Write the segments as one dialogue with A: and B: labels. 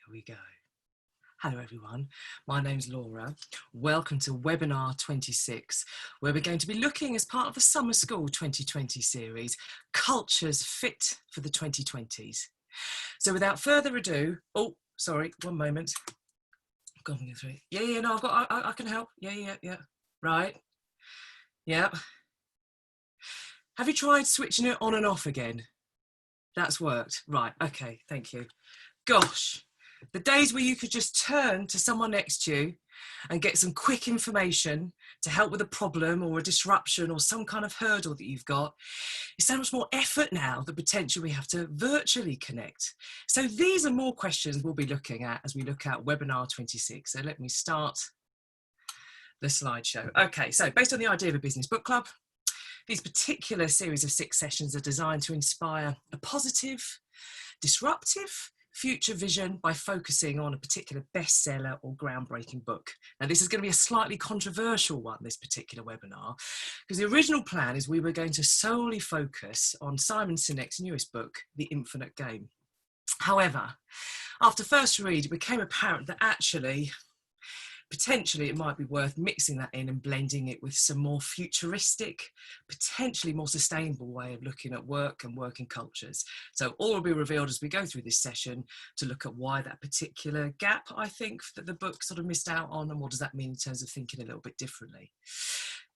A: Here we go. Hello everyone, my name's Laura. Welcome to webinar 26, where we're going to be looking as part of the Summer School 2020 series, Cultures Fit for the 2020s. So without further ado, oh, sorry, one moment. Going through. Yeah, no, I can help. Yeah. Right. Yeah. Have you tried switching it on and off again? That's worked. Right, okay, thank you. Gosh. The days where you could just turn to someone next to you and get some quick information to help with a problem or a disruption or some kind of hurdle that you've got, it's so much more effort now, the potential we have to virtually connect. So these are more questions we'll be looking at as we look at webinar 26. So let me start the slideshow. Okay, so based on the idea of a business book club, these particular series of 6 sessions are designed to inspire a positive, disruptive, future vision by focusing on a particular bestseller or groundbreaking book. Now, this is going to be a slightly controversial one, this particular webinar, because the original plan is we were going to solely focus on Simon Sinek's newest book, The Infinite Game. However, after first read, it became apparent that actually, potentially it might be worth mixing that in and blending it with some more futuristic, potentially more sustainable way of looking at work and working cultures. So all will be revealed as we go through this session to look at why that particular gap, I think, that the book sort of missed out on, and what does that mean in terms of thinking a little bit differently.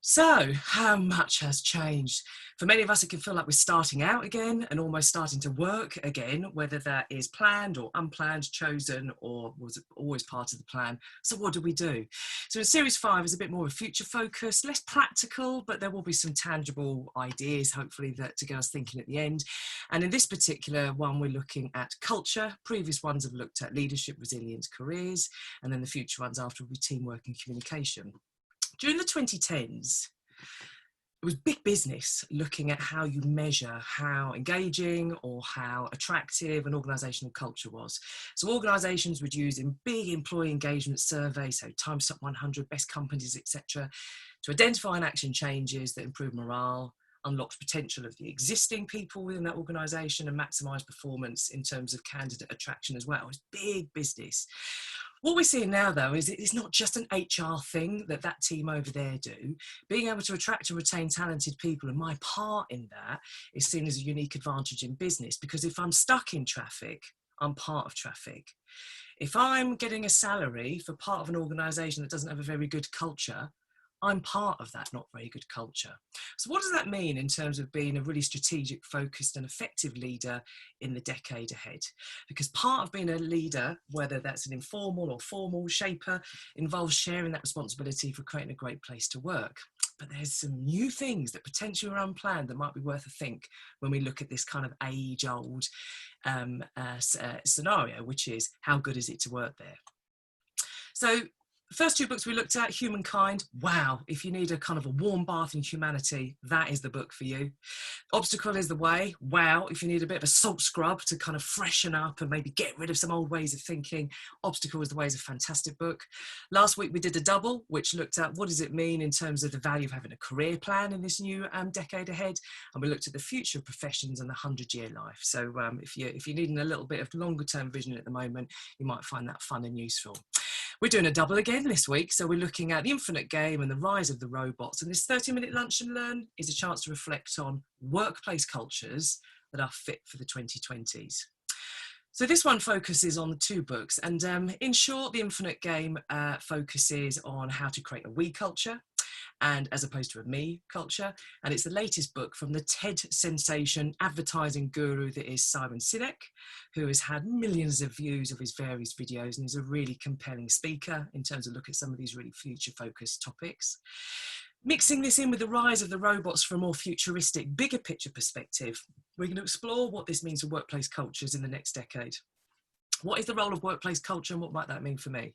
A: So how much has changed? For many of us, it can feel like we're starting out again and almost starting to work again, whether that is planned or unplanned, chosen, or was always part of the plan. So what do we do? So in series 5 is a bit more of a future focus, less practical, but there will be some tangible ideas, hopefully, that to get us thinking at the end. And in this particular one, we're looking at culture. Previous ones have looked at leadership, resilience, careers, and then the future ones after will be teamwork and communication. During the 2010s, it was big business looking at how you measure how engaging or how attractive an organisational culture was. So organisations would use in big employee engagement surveys, so Times Top 100, best companies, etc., to identify and action changes that improve morale, unlocks potential of the existing people within that organisation, and maximise performance in terms of candidate attraction as well. It's big business. What we're seeing now, though, is it's not just an HR thing that team over there do. Being able to attract and retain talented people, and my part in that, is seen as a unique advantage in business, because if I'm stuck in traffic, I'm part of traffic. If I'm getting a salary for part of an organisation that doesn't have a very good culture, I'm part of that not very good culture. So what does that mean in terms of being a really strategic, focused and effective leader in the decade ahead? Because part of being a leader, whether that's an informal or formal shaper, involves sharing that responsibility for creating a great place to work. But there's some new things that potentially are unplanned that might be worth a think when we look at this kind of age-old scenario, which is how good is it to work there? So the first 2 books we looked at, Humankind, wow, if you need a kind of a warm bath in humanity, that is the book for you. Obstacle is the Way, wow, if you need a bit of a salt scrub to kind of freshen up and maybe get rid of some old ways of thinking, Obstacle is the Way is a fantastic book. Last week we did a double, which looked at what does it mean in terms of the value of having a career plan in this new decade ahead, and we looked at the future of professions and the 100-year life. So if you're needing a little bit of longer term vision at the moment, you might find that fun and useful. We're doing a double again this week, so we're looking at The Infinite Game and the rise of the robots. And this 30-minute lunch and learn is a chance to reflect on workplace cultures that are fit for the 2020s. So this one focuses on the 2 books. And in short, The Infinite Game focuses on how to create a we culture, and as opposed to a me culture. And it's the latest book from the TED-sensation advertising guru that is Simon Sinek, who has had millions of views of his various videos and is a really compelling speaker in terms of look at some of these really future-focused topics. Mixing this in with the rise of the robots from a more futuristic, bigger picture perspective, we're going to explore what this means for workplace cultures in the next decade. What is the role of workplace culture and what might that mean for me?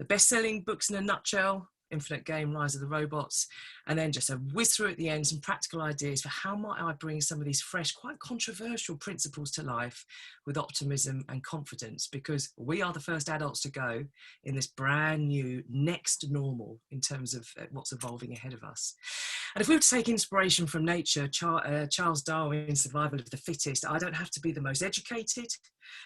A: The best-selling books in a nutshell, Infinite Game, Rise of the Robots, and then just a whiz through at the end, some practical ideas for how might I bring some of these fresh, quite controversial principles to life with optimism and confidence, because we are the first adults to go in this brand new next normal in terms of what's evolving ahead of us. And if we were to take inspiration from nature, Charles Darwin's survival of the fittest, I don't have to be the most educated,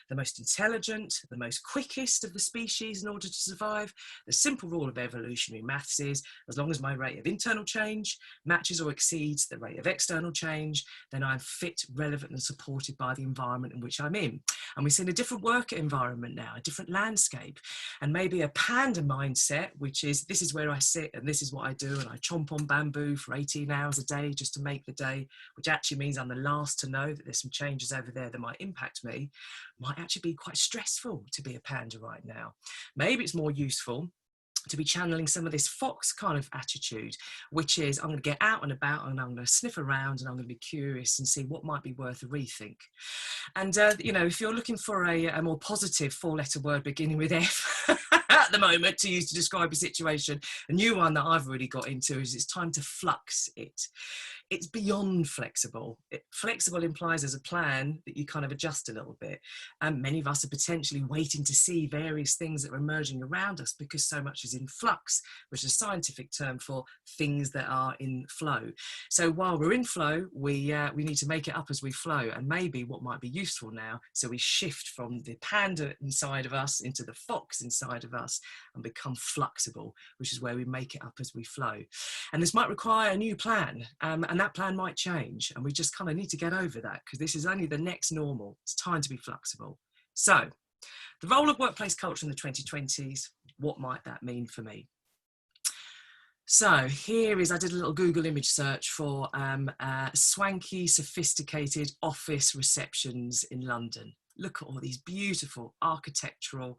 A: the most intelligent, the most quickest of the species in order to survive. The simple rule of evolutionary maths is, as long as my rate of internal change matches or exceeds the rate of external change, then I'm fit, relevant and supported by the environment in which I'm in. And we've seen a different work environment now, a different landscape, and maybe a panda mindset, which is, this is where I sit and this is what I do, and I chomp on bamboo for 18 hours a day just to make the day, which actually means I'm the last to know that there's some changes over there that might impact me, might actually be quite stressful to be a panda right now. Maybe it's more useful to be channeling some of this fox kind of attitude, which is, I'm going to get out and about and I'm going to sniff around and I'm going to be curious and see what might be worth a rethink. And, you know, if you're looking for a more positive 4-letter word beginning with F at the moment to use to describe a situation, a new one that I've really got into is it's time to flux it. It's beyond flexible. Flexible implies there's a plan that you kind of adjust a little bit. And many of us are potentially waiting to see various things that are emerging around us because so much is in flux, which is a scientific term for things that are in flow. So while we're in flow, we need to make it up as we flow. And maybe what might be useful now, so we shift from the panda inside of us into the fox inside of us and become flexible, which is where we make it up as we flow. And this might require a new plan. And that plan might change, and we just kind of need to get over that because this is only the next normal. It's time to be flexible. So the role of workplace culture in the 2020s, what might that mean for me? So here is, I did a little Google image search for swanky, sophisticated office receptions in London. Look at all these beautiful architectural,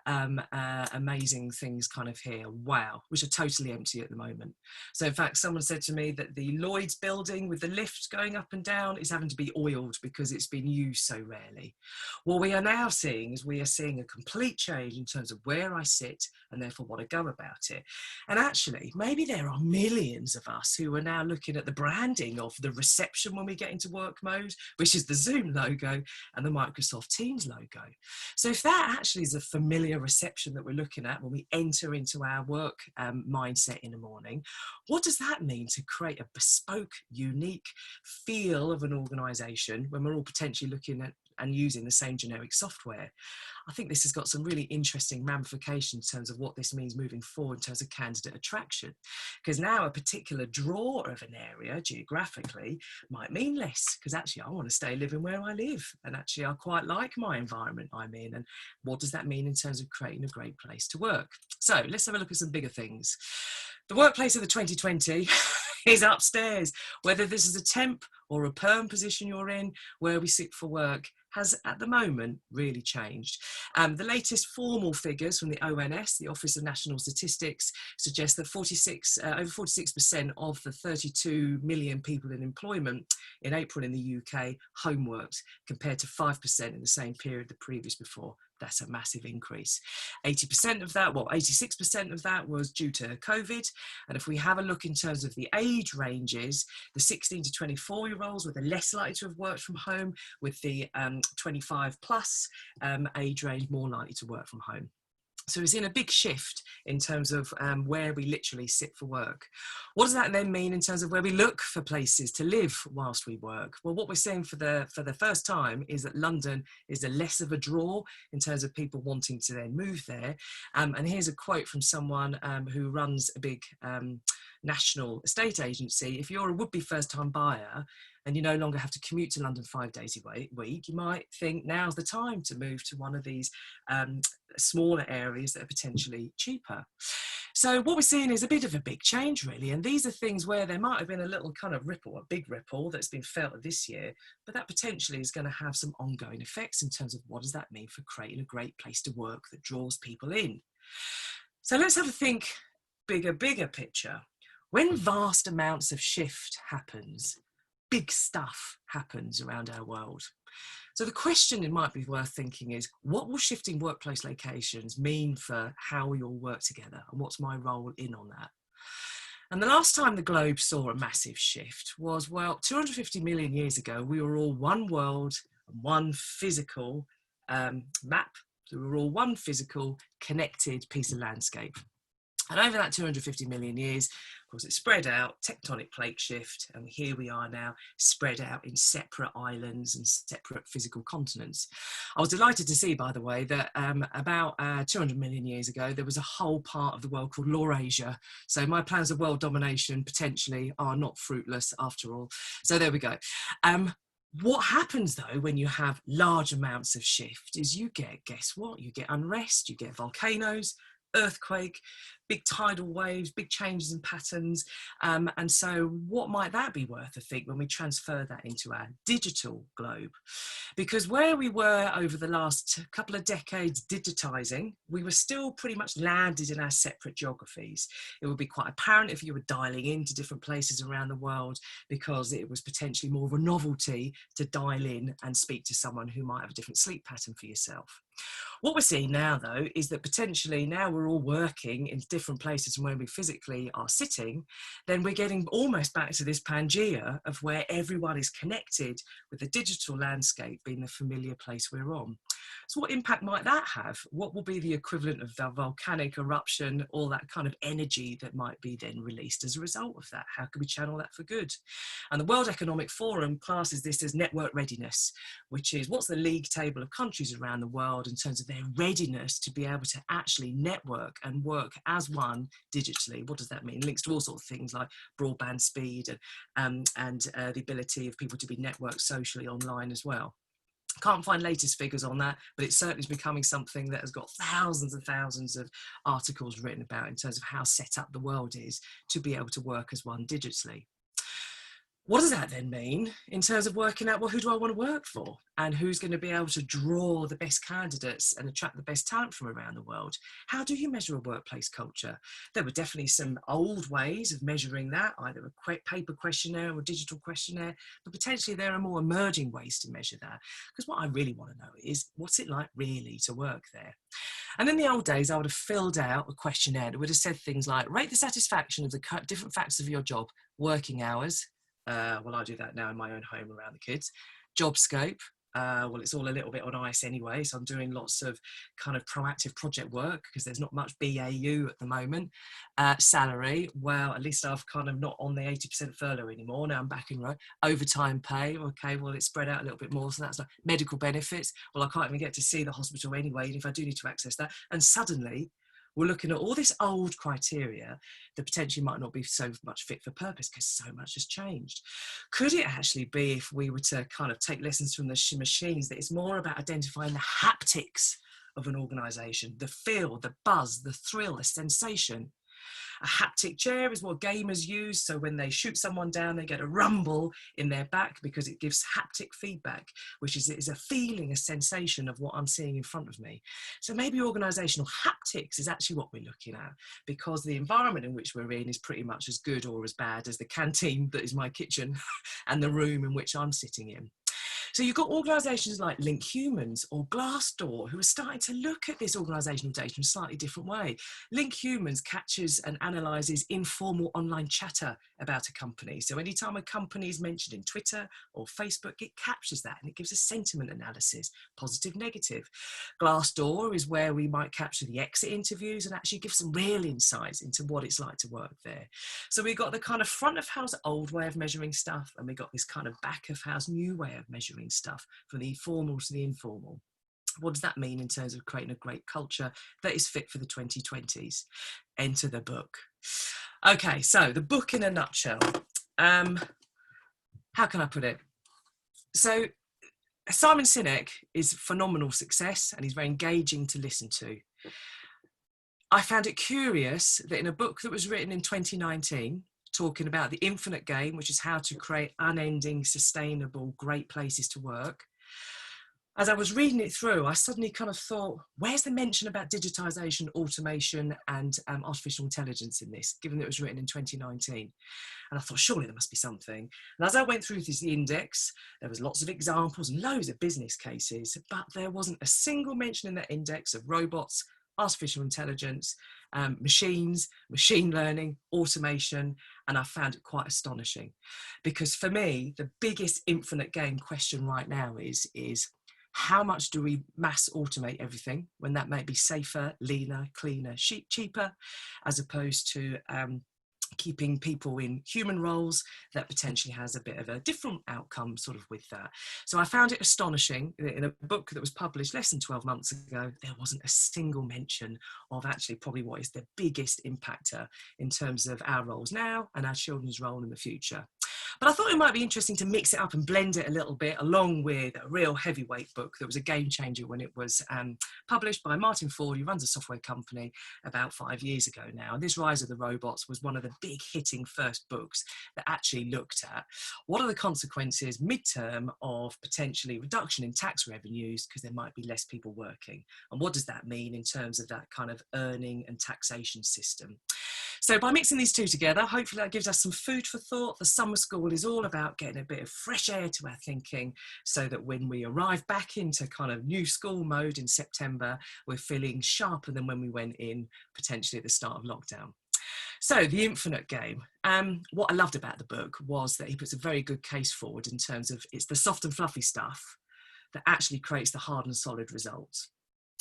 A: amazing things kind of here. Wow, which are totally empty at the moment. So in fact, someone said to me that the Lloyd's building with the lift going up and down is having to be oiled because it's been used so rarely. What we are now seeing is we are seeing a complete change in terms of where I sit and therefore what I go about it. And actually, maybe there are millions of us who are now looking at the branding of the reception when we get into work mode, which is the Zoom logo and the Microsoft Teams logo. So if that actually is a familiar reception that we're looking at when we enter into our work mindset in the morning, what does that mean to create a bespoke, unique feel of an organization when we're all potentially looking at and using the same generic software? I think this has got some really interesting ramifications in terms of what this means moving forward in terms of candidate attraction. Because now a particular drawer of an area geographically might mean less, because actually I want to stay living where I live. And actually I quite like my environment I'm in. And what does that mean in terms of creating a great place to work? So let's have a look at some bigger things. The workplace of the 2020 is upstairs. Whether this is a temp or a perm position you're in, where we sit for work has at the moment really changed. The latest formal figures from the ONS, the Office of National Statistics, suggest that over 46% of the 32 million people in employment in April in the UK homeworked, compared to 5% in the same period the previous before. That's a massive increase. 80% of that, well, 86% of that was due to COVID. And if we have a look in terms of the age ranges, the 16 to 24-year-olds were the less likely to have worked from home, with the 25 plus age range more likely to work from home. So we've seen a big shift in terms of where we literally sit for work. What does that then mean in terms of where we look for places to live whilst we work? Well, what we're seeing for the first time is that London is a less of a draw in terms of people wanting to then move there. And here's a quote from someone who runs a big national estate agency. If you're a would-be first-time buyer and you no longer have to commute to London 5 days a week, you might think now's the time to move to one of these smaller areas that are potentially cheaper. So what we're seeing is a bit of a big change, really. And these are things where there might have been a little kind of ripple, a big ripple that's been felt this year, but that potentially is going to have some ongoing effects in terms of what does that mean for creating a great place to work that draws people in. So let's have a think bigger picture. When vast amounts of shift happens, big stuff happens around our world. So the question it might be worth thinking is, what will shifting workplace locations mean for how we all work together, and what's my role in on that? And the last time the globe saw a massive shift was, well, 250 million years ago, we were all one world, one physical map. So we were all one physical, connected piece of landscape. And over that 250 million years, of course, it spread out, tectonic plate shift, and here we are now spread out in separate islands and separate physical continents. I was delighted to see, by the way, that about 200 million years ago, there was a whole part of the world called Laurasia. So my plans of world domination potentially are not fruitless after all. So there we go. What happens though when you have large amounts of shift is you get, guess what? You get unrest, you get volcanoes, earthquake, big tidal waves, big changes in patterns. And so what might that be worth, I think, when we transfer that into our digital globe? Because where we were over the last couple of decades digitizing, we were still pretty much landed in our separate geographies. It would be quite apparent if you were dialing into different places around the world, because it was potentially more of a novelty to dial in and speak to someone who might have a different sleep pattern for yourself. What we're seeing now, though, is that potentially now we're all working in different places from where we physically are sitting, then we're getting almost back to this Pangea of where everyone is connected, with the digital landscape being the familiar place we're on. So what impact might that have? What will be the equivalent of the volcanic eruption, all that kind of energy that might be then released as a result of that? How can we channel that for good? And the World Economic Forum classes this as network readiness, which is what's the league table of countries around the world in terms of their readiness to be able to actually network and work as one digitally. What does that mean? Links to all sorts of things like broadband speed and the ability of people to be networked socially online as well. Can't find latest figures on that, but it certainly is becoming something that has got thousands and thousands of articles written about in terms of how set up the world is to be able to work as one digitally. What does that then mean in terms of working out, well, who do I want to work for? And who's going to be able to draw the best candidates and attract the best talent from around the world? How do you measure a workplace culture? There were definitely some old ways of measuring that, either a paper questionnaire or a digital questionnaire, but potentially there are more emerging ways to measure that. Because what I really want to know is, what's it like really to work there? And in the old days, I would have filled out a questionnaire that would have said things like, rate the satisfaction of the different factors of your job, working hours. Well, I do that now in my own home around the kids. Job scope. Well, it's all a little bit on ice anyway, so I'm doing lots of kind of proactive project work because there's not much BAU at the moment. Salary, well, at least I've kind of not on the 80% furlough anymore. Now I'm back in row. Overtime pay, okay, well, it's spread out a little bit more, so that's like medical benefits. Well, I can't even get to see the hospital anyway, even if I do need to access that. And suddenly, we're looking at all this old criteria that potentially might not be so much fit for purpose because so much has changed. Could it actually be, if we were to kind of take lessons from the machines, that it's more about identifying the haptics of an organisation, the feel, the buzz, the thrill, the sensation? A haptic chair is what gamers use, so when they shoot someone down, they get a rumble in their back because it gives haptic feedback, which is a feeling, a sensation of what I'm seeing in front of me. So maybe organisational haptics is actually what we're looking at, because the environment in which we're in is pretty much as good or as bad as the canteen that is my kitchen and the room in which I'm sitting in. So you've got organisations like Link Humans or Glassdoor who are starting to look at this organisational data in a slightly different way. Link Humans catches and analyses informal online chatter about a company. So anytime a company is mentioned in Twitter or Facebook, it captures that and it gives a sentiment analysis, positive, negative. Glassdoor is where we might capture the exit interviews and actually give some real insights into what it's like to work there. So we've got the kind of front of house old way of measuring stuff, and we've got this kind of back of house new way of measuring stuff, from the formal to the informal. What does that mean in terms of creating a great culture that is fit for the 2020s? Enter the book. Okay, so the book in a nutshell. How can I put it? So Simon Sinek is phenomenal success and he's very engaging to listen to. I found it curious that in a book that was written in 2019, talking about the infinite game, which is how to create unending, sustainable, great places to work. As I was reading it through, I suddenly kind of thought, where's the mention about digitization, automation, and artificial intelligence in this, given that it was written in 2019? And I thought, surely there must be something. And as I went through this index, there was lots of examples and loads of business cases, but there wasn't a single mention in that index of robots, artificial intelligence, machines, machine learning, automation, and I found it quite astonishing. Because for me, the biggest infinite game question right now is How much do we mass automate everything when that might be safer, leaner, cleaner, cheaper, as opposed to keeping people in human roles that potentially has a bit of a different outcome sort of with that. So I found it astonishing in a book that was published less than 12 months ago, there wasn't a single mention of actually probably what is the biggest impactor in terms of our roles now and our children's role in the future. But I thought it might be interesting to mix it up and blend it a little bit along with a real heavyweight book that was a game changer when it was published by Martin Ford, who runs a software company, about 5 years ago now. And this Rise of the Robots was one of the big hitting first books that actually looked at what are the consequences midterm of potentially reduction in tax revenues because there might be less people working. And what does that mean in terms of that kind of earning and taxation system? So by mixing these two together, hopefully that gives us some food for thought. The summer school is all about getting a bit of fresh air to our thinking so that when we arrive back into kind of new school mode in September, we're feeling sharper than when we went in potentially at the start of lockdown. So the infinite game. What I loved about the book was that he puts a very good case forward in terms of it's the soft and fluffy stuff that actually creates the hard and solid results.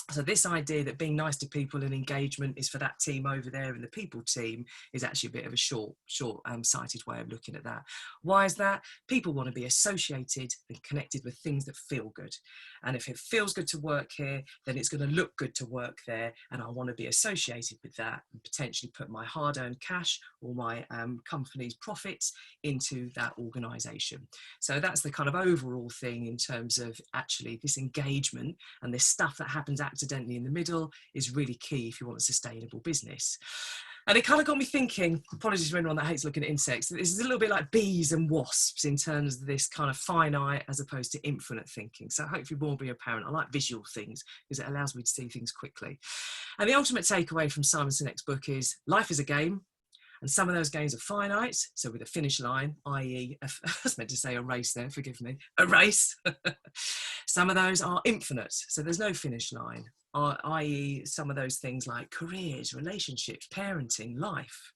A: So this idea that being nice to people and engagement is for that team over there and the people team is actually a bit of a short-sighted way of looking at that. Why is that? People want to be associated and connected with things that feel good. And if it feels good to work here, then it's going to look good to work there. And I want to be associated with that and potentially put my hard-earned cash or my company's profits into that organisation. So that's the kind of overall thing in terms of actually this engagement and this stuff that happens accidentally in the middle is really key if you want a sustainable business. And it kind of got me thinking, apologies for anyone that hates looking at insects, this is a little bit like bees and wasps in terms of this kind of finite as opposed to infinite thinking. So hopefully more will be apparent. I like visual things because it allows me to see things quickly. And the ultimate takeaway from Simon Sinek's book is life is a game. And some of those games are finite, so with a finish line, i.e., I was meant to say a race there, forgive me, a race. Some of those are infinite, so there's no finish line, i.e., some of those things like careers, relationships, parenting, life.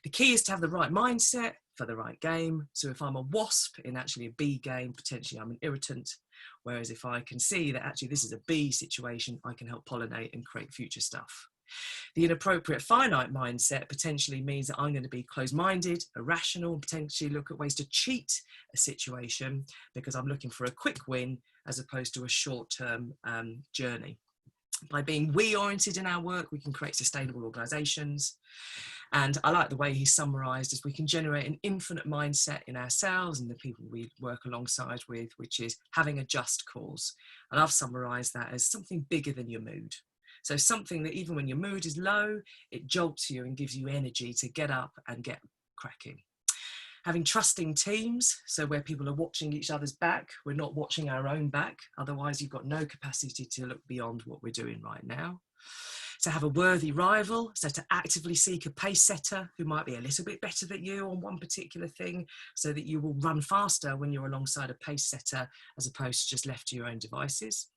A: The key is to have the right mindset for the right game. So if I'm a wasp in actually a bee game, potentially I'm an irritant. Whereas if I can see that actually this is a bee situation, I can help pollinate and create future stuff. The inappropriate finite mindset potentially means that I'm going to be closed-minded, irrational, and potentially look at ways to cheat a situation because I'm looking for a quick win as opposed to a short-term journey. By being we-oriented in our work, we can create sustainable organisations. And I like the way he summarised as we can generate an infinite mindset in ourselves and the people we work alongside with, which is having a just cause. And I've summarised that as something bigger than your mood. So something that even when your mood is low, it jolts you and gives you energy to get up and get cracking. Having trusting teams, so where people are watching each other's back, we're not watching our own back. Otherwise, you've got no capacity to look beyond what we're doing right now. To have a worthy rival, so to actively seek a pace setter who might be a little bit better than you on one particular thing, so that you will run faster when you're alongside a pace setter as opposed to just left to your own devices.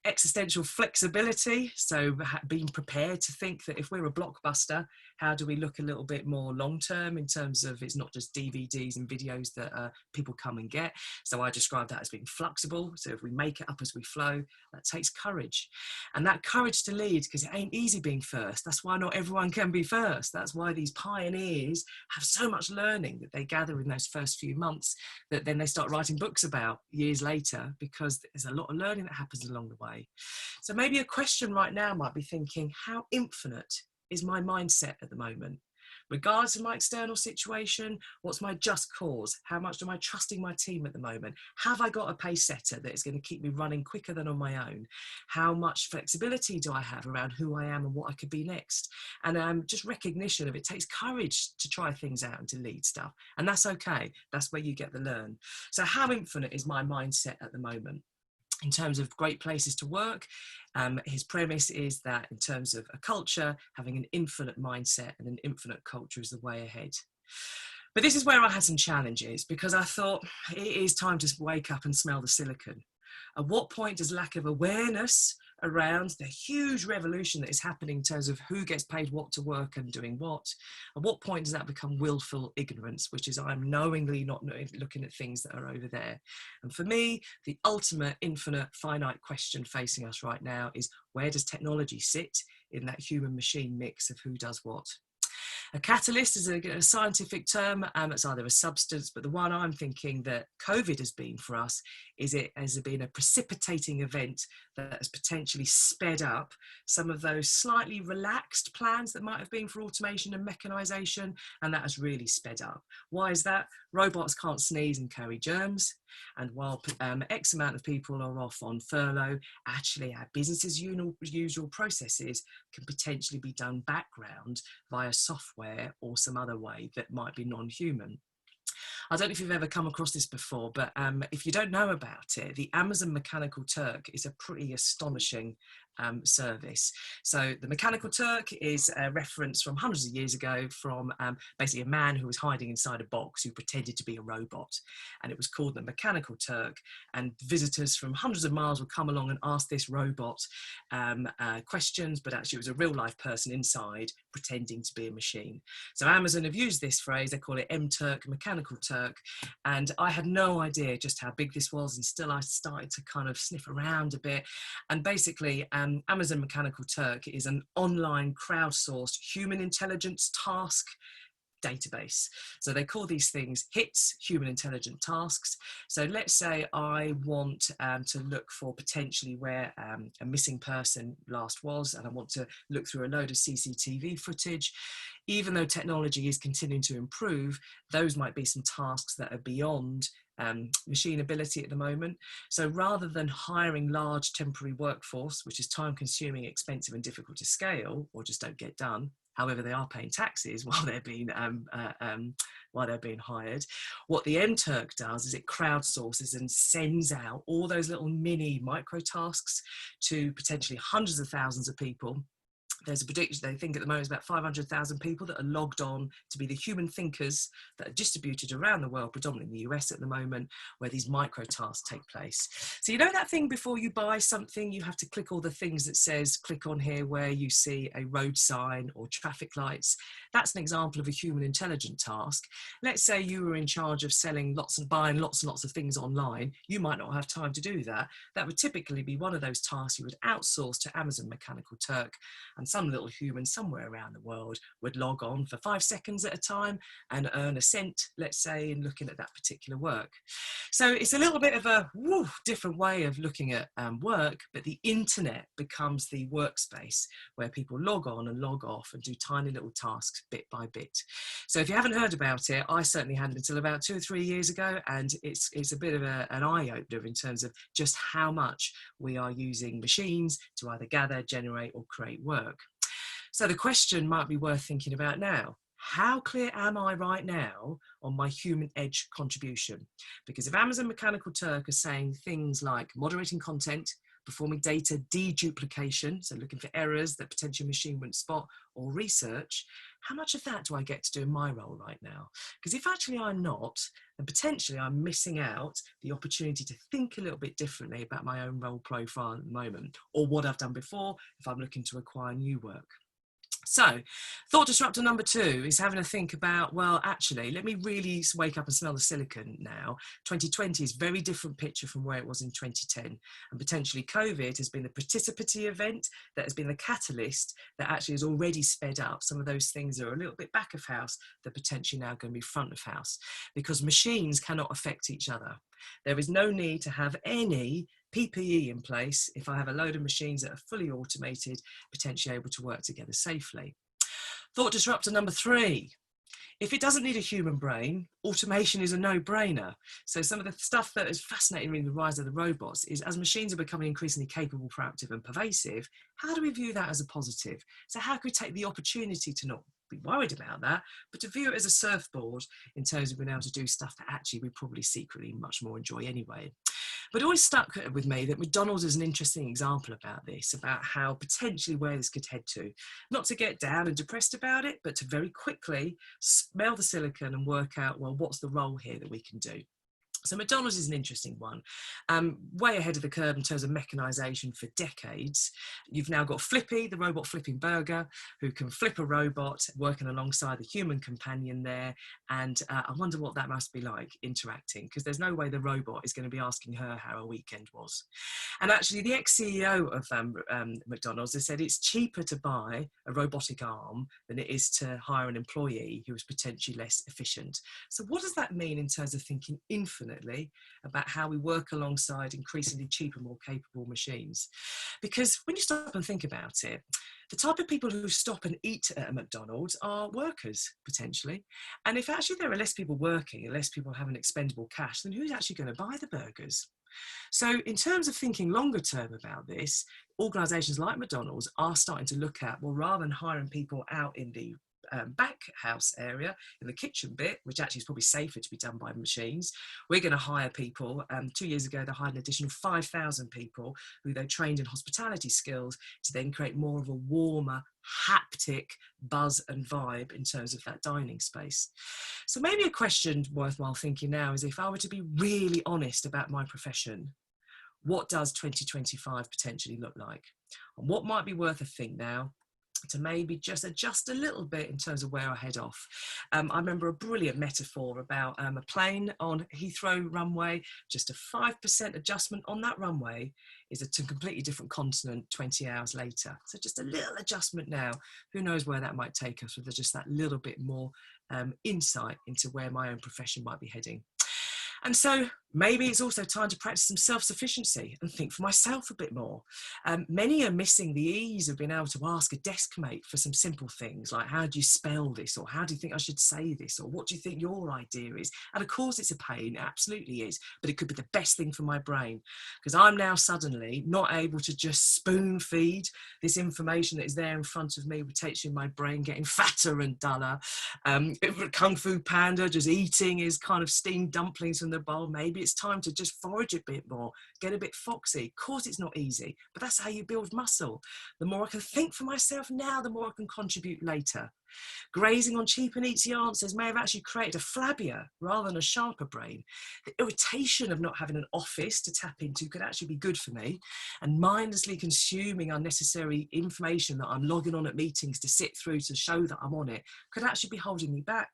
A: Existential flexibility, so being prepared to think that if we're a blockbuster, how do we look a little bit more long-term in terms of it's not just DVDs and videos that people come and get. So I describe that as being flexible. So if we make it up as we flow, that takes courage. And that courage to lead, because it ain't easy being first. That's why not everyone can be first. That's why these pioneers have so much learning that they gather in those first few months that then they start writing books about years later, because there's a lot of learning that happens along the way. So maybe a question right now might be thinking, how infinite is my mindset at the moment? Regardless of my external situation, what's my just cause? How much am I trusting my team at the moment? Have I got a pace setter that is going to keep me running quicker than on my own? How much flexibility do I have around who I am and what I could be next? And just recognition of it takes courage to try things out and to lead stuff. And that's okay. That's where you get the learn. So how infinite is my mindset at the moment? In terms of great places to work, his premise is that in terms of a culture, having an infinite mindset and an infinite culture is the way ahead. But this is where I had some challenges because I thought it is time to wake up and smell the silicon. At what point does lack of awareness around the huge revolution that is happening in terms of who gets paid what to work and doing what. At what point does that become willful ignorance, which is I'm knowingly not looking at things that are over there? And for me, the ultimate, infinite, finite question facing us right now is, where does technology sit in that human machine mix of who does what? A catalyst is a scientific term. It's either a substance, but the one I'm thinking that COVID has been for us is it has been a precipitating event that has potentially sped up some of those slightly relaxed plans that might have been for automation and mechanisation, and that has really sped up. Why is that? Robots can't sneeze and carry germs. And while X amount of people are off on furlough, actually our business as usual processes can potentially be done background via software or some other way that might be non-human. I don't know if you've ever come across this before, but if you don't know about it, the Amazon Mechanical Turk is a pretty astonishing service. So the Mechanical Turk is a reference from hundreds of years ago from basically a man who was hiding inside a box who pretended to be a robot, and it was called the Mechanical Turk, and visitors from hundreds of miles would come along and ask this robot questions, but actually it was a real life person inside pretending to be a machine. So Amazon have used this phrase, they call it M-Turk, Mechanical Turk, and I had no idea just how big this was, and still I started to kind of sniff around a bit. And basically Amazon Mechanical Turk is an online crowdsourced human intelligence task database. So they call these things HITs, human intelligent tasks. So let's say I want to look for potentially where a missing person last was, and I want to look through a load of CCTV footage. Even though technology is continuing to improve, those might be some tasks that are beyond machine ability at the moment. So rather than hiring large temporary workforce, which is time consuming, expensive and difficult to scale, or just don't get done, however they are paying taxes while they're being hired, what the M-Turk does is it crowdsources and sends out all those little mini micro tasks to potentially hundreds of thousands of people. There's a prediction, they think at the moment, it's about 500,000 people that are logged on to be the human thinkers that are distributed around the world, predominantly in the US at the moment, where these micro tasks take place. So you know that thing before you buy something, you have to click all the things that says, click on here where you see a road sign or traffic lights. That's an example of a human intelligent task. Let's say you were in charge of selling lots and buying lots and lots of things online. You might not have time to do that. That would typically be one of those tasks you would outsource to Amazon Mechanical Turk, and some little human somewhere around the world would log on for 5 seconds at a time and earn a cent, let's say, in looking at that particular work. So it's a little bit of a different way of looking at work, but the internet becomes the workspace where people log on and log off and do tiny little tasks bit by bit. So if you haven't heard about it, I certainly hadn't until about 2 or 3 years ago, and it's a bit of an eye-opener in terms of just how much we are using machines to either gather, generate or create work. So the question might be worth thinking about now. How clear am I right now on my human edge contribution? Because if Amazon Mechanical Turk are saying things like moderating content, performing data deduplication, so looking for errors that potential machine wouldn't spot, or research, how much of that do I get to do in my role right now? Because if actually I'm not, then potentially I'm missing out the opportunity to think a little bit differently about my own role profile at the moment, or what I've done before if I'm looking to acquire new work. So thought disruptor number 2 is having a think about, well, actually, let me really wake up and smell the silicon now. 2020 is a very different picture from where it was in 2010. And potentially COVID has been the participatory event that has been the catalyst that actually has already sped up some of those things that are a little bit back of house that potentially now going to be front of house, because machines cannot affect each other. There is no need to have any PPE in place if I have a load of machines that are fully automated, potentially able to work together safely. Thought disruptor number 3. If it doesn't need a human brain, automation is a no-brainer. So some of the stuff that is fascinating in the rise of the robots is, as machines are becoming increasingly capable, proactive and pervasive, how do we view that as a positive? So how can we take the opportunity to not be worried about that, but to view it as a surfboard in terms of being able to do stuff that actually we probably secretly much more enjoy anyway. But it always stuck with me that McDonald's is an interesting example about this, about how potentially where this could head to. Not to get down and depressed about it, but to very quickly smell the silicon and work out, well, what's the role here that we can do? So McDonald's is an interesting one, way ahead of the curve in terms of mechanisation for decades. You've now got Flippy, the robot flipping burger, who can flip a robot working alongside the human companion there. And I wonder what that must be like interacting, because there's no way the robot is going to be asking her how her weekend was. And actually, the ex-CEO of McDonald's has said it's cheaper to buy a robotic arm than it is to hire an employee who is potentially less efficient. So what does that mean in terms of thinking infinitely about how we work alongside increasingly cheaper, more capable machines? Because when you stop and think about it, the type of people who stop and eat at a McDonald's are workers, potentially. And if actually there are less people working and less people having expendable cash, then who's actually going to buy the burgers? So in terms of thinking longer term about this, organisations like McDonald's are starting to look at, well, rather than hiring people out in the back house area, in the kitchen bit, which actually is probably safer to be done by machines, we're going to hire people. 2 years ago, they hired an additional 5,000 people who they trained in hospitality skills to then create more of a warmer, haptic buzz and vibe in terms of that dining space. So maybe a question worthwhile thinking now is, if I were to be really honest about my profession, what does 2025 potentially look like? And what might be worth a think now to maybe just adjust a little bit in terms of where I head off. I remember a brilliant metaphor about a plane on Heathrow runway. Just a 5% adjustment on that runway is a completely different continent 20 hours later. So just a little adjustment now. Who knows where that might take us with just that little bit more insight into where my own profession might be heading. And so maybe it's also time to practice some self-sufficiency and think for myself a bit more. Many are missing the ease of being able to ask a desk mate for some simple things like, how do you spell this? Or how do you think I should say this? Or what do you think your idea is? And of course it's a pain, it absolutely is, but it could be the best thing for my brain, because I'm now suddenly not able to just spoon feed this information that is there in front of me, rotating my brain, getting fatter and duller. Kung Fu Panda, just eating his kind of steamed dumplings from the bowl. Maybe it's time to just forage a bit more, get a bit foxy. Of course it's not easy, but that's how you build muscle. The more I can think for myself now, the more I can contribute later. Grazing on cheap and easy answers may have actually created a flabbier rather than a sharper brain. The irritation of not having an office to tap into could actually be good for me, and mindlessly consuming unnecessary information that I'm logging on at meetings to sit through to show that I'm on it could actually be holding me back.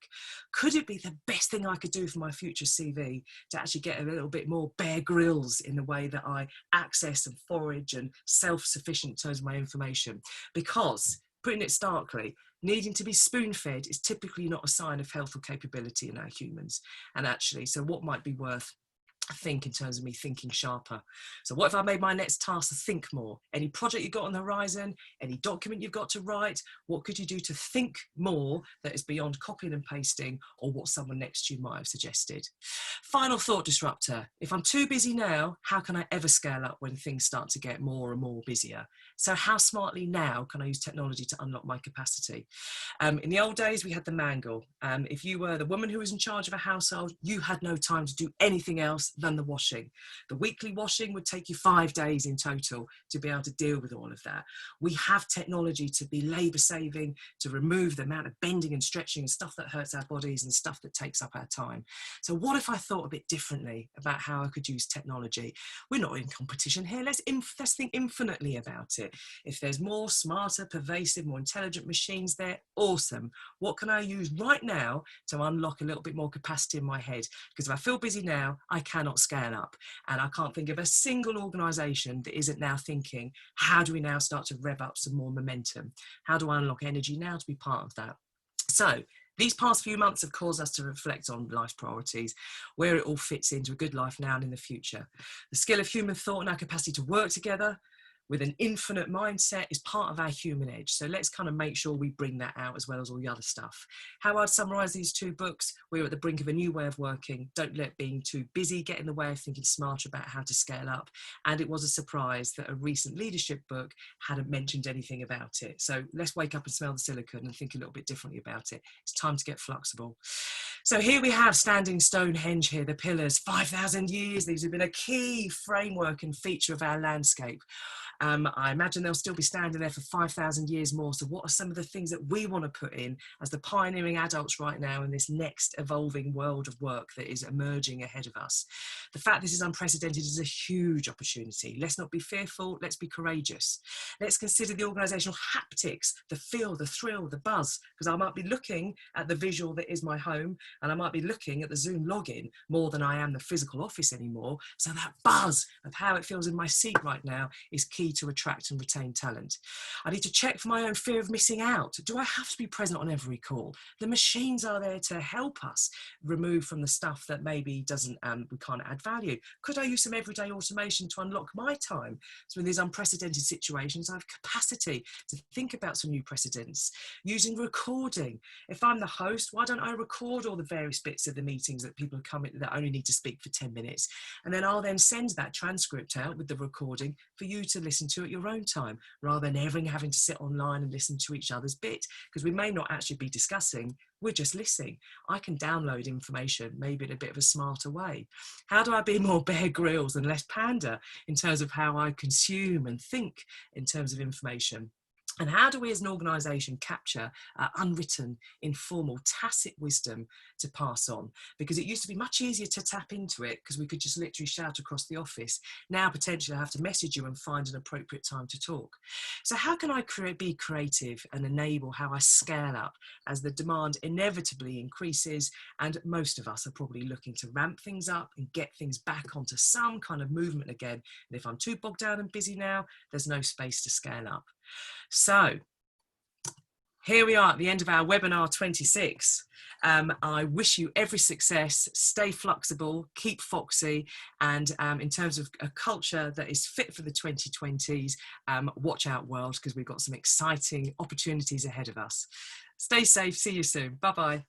A: Could it be the best thing I could do for my future CV to actually get a little bit more Bear Grylls in the way that I access and forage and self-sufficient in terms of my information? Because, putting it starkly, needing to be spoon-fed is typically not a sign of health or capability in our humans. And actually, so what might be worth I think in terms of me thinking sharper? So what if I made my next task to think more? Any project you've got on the horizon, any document you've got to write, what could you do to think more that is beyond copying and pasting or what someone next to you might have suggested? Final thought disruptor. If I'm too busy now, how can I ever scale up when things start to get more and more busier? So how smartly now can I use technology to unlock my capacity? In the old days, we had the mangle. If you were the woman who was in charge of a household, you had no time to do anything else than the washing. The weekly washing would take you 5 days in total to be able to deal with all of that. We have technology to be labour saving, to remove the amount of bending and stretching and stuff that hurts our bodies and stuff that takes up our time. So what if I thought a bit differently about how I could use technology? We're not in competition here. Let's think infinitely about it. If there's more smarter, pervasive, more intelligent machines there, awesome. What can I use right now to unlock a little bit more capacity in my head? Because if I feel busy now, I cannot scale up. And I can't think of a single organisation that isn't now thinking, how do we now start to rev up some more momentum? How do I unlock energy now to be part of that? So these past few months have caused us to reflect on life's priorities, where it all fits into a good life now and in the future. The skill of human thought and our capacity to work together with an infinite mindset is part of our human edge. So let's kind of make sure we bring that out as well as all the other stuff. How I'd summarise these 2 books: we're at the brink of a new way of working. Don't let being too busy get in the way of thinking smarter about how to scale up. And it was a surprise that a recent leadership book hadn't mentioned anything about it. So let's wake up and smell the silicon and think a little bit differently about it. It's time to get flexible. So here we have standing Stonehenge here, the pillars, 5,000 years. These have been a key framework and feature of our landscape. I imagine they'll still be standing there for 5,000 years more. So what are some of the things that we want to put in as the pioneering adults right now in this next evolving world of work that is emerging ahead of us? The fact this is unprecedented is a huge opportunity. Let's not be fearful, let's be courageous. Let's consider the organisational haptics, the feel, the thrill, the buzz, because I might be looking at the visual that is my home, and I might be looking at the Zoom login more than I am the physical office anymore. So that buzz of how it feels in my seat right now is key to attract and retain talent. I need to check for my own fear of missing out. Do I have to be present on every call? The machines are there to help us remove from the stuff that maybe doesn't, we can't add value. Could I use some everyday automation to unlock my time? So in these unprecedented situations, I have capacity to think about some new precedents. Using recording. If I'm the host, why don't I record all the various bits of the meetings that people come in that only need to speak for 10 minutes? And then I'll then send that transcript out with the recording for you to listen to at your own time, rather than having to sit online and listen to each other's bit, because we may not actually be discussing, we're just listening. I can download information, maybe in a bit of a smarter way. How do I be more Bear Grylls and less Panda in terms of how I consume and think in terms of information? And how do we as an organisation capture unwritten, informal, tacit wisdom to pass on? Because it used to be much easier to tap into it because we could just literally shout across the office. Now, potentially, I have to message you and find an appropriate time to talk. So how can I be creative and enable how I scale up as the demand inevitably increases, and most of us are probably looking to ramp things up and get things back onto some kind of movement again. And if I'm too bogged down and busy now, there's no space to scale up. So here we are at the end of our webinar 26. I wish you every success, stay flexible, keep foxy, and in terms of a culture that is fit for the 2020s, watch out world, because we've got some exciting opportunities ahead of us. Stay safe, see you soon, bye-bye.